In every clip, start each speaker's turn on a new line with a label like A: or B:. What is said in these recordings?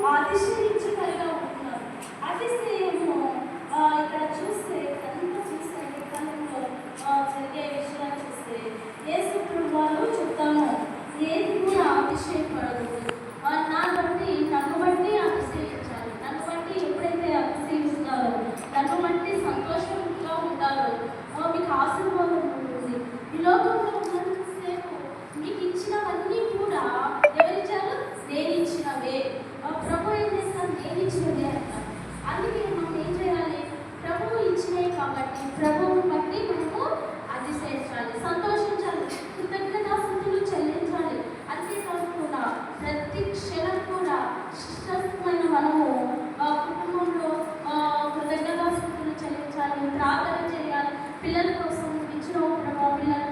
A: అతిశయించగలిగా ఉంటున్నారు. అతిశయము ఇక్కడ చూస్తే కాలంలో జరిగే విషయాలు చూస్తే యేసు ప్రభువు చెప్తాను, ఏది కూడా అతిశయపడదు. నన్ను బట్టి అతిశయించాలి. నన్ను బట్టి ఎప్పుడైతే అతిశయిస్తారో, నన్ను బట్టి సంతోషంగా ఉంటారో మీకు ఆశీర్వాదం ఉంటుంది. ఈ లోకంలో ఉన్నంతసేపు మీకు ఇచ్చినవన్నీ కూడా ఎవరిచ్చారు? నేను ఇచ్చినవే. ప్రభు ఏం చేస్తాను? నేను ఇచ్చినవే అంటారు. అందుకే మనం ఏం చేయాలి? ప్రభువు ఇచ్చినవి కాబట్టి ప్రభువుని బట్టి మనము అతిశయించాలి, సంతోషించాలి, కృతజ్ఞతాస్తుతులు చెల్లించాలి. అంతేకాకుండా ప్రతి క్షణం కూడా శిష్టమైన మనము కుటుంబంలో కృతజ్ఞతాస్తుతులు చెల్లించాలి, ప్రార్థన చేయాలి. పిల్లల కోసం ఇచ్చిన ప్రభావ పిల్లలు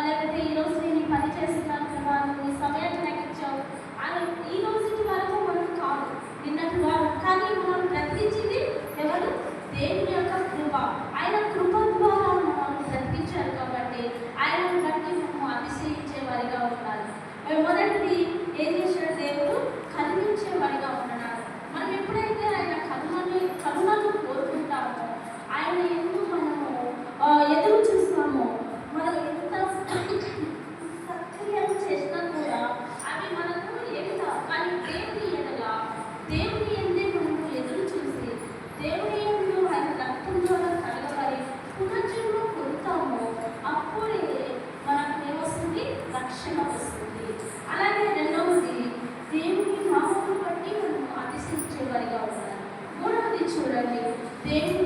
A: లేకపోతే ఈరోజు నేను పని చేస్తున్నాను ప్రభావ, నీ సమయాన్ని నాకు ఇచ్చావు అని ఈ రోజు వరకు మనం కాదు, నిన్నటి వారు. కానీ మనం బ్రతికించింది ఎవరు? దేవుని యొక్క కృప. ఆయన కృప ద్వారా మనం బ్రతికించారు కాబట్టి ఆయనను బట్టి మనం అతిశయించే వారిగా ఉండాలి. మొదటిది ఏం చేశాడు? దేవుడు కరుణించేవాడిగా ఉంటున్నాడు. మనం ఎప్పుడైతే ఆయన కరుణను కోరుకుంటామో, ఆయన ఎందుకు మనము ఎదురు చూస్తామో, మనం ఎంత సక్రియలు చేసినా కూడా అవి మనకు ఎదుట. కానీ దేవుని ఎందే మనము ఎదురు చూసి దేవుని ఎందు ఆయన రక్తం ద్వారా కలగబడి పునర్జన్మ పొందుతామో అప్పుడే మనకు ఏమొస్తుంది? రక్షణ వస్తుంది. అలాగే రెండవది, దేవుని నామమును బట్టి మనం అతిశయించేవారిగా ఉండాలి. మూడవది చూడండి, దేవుని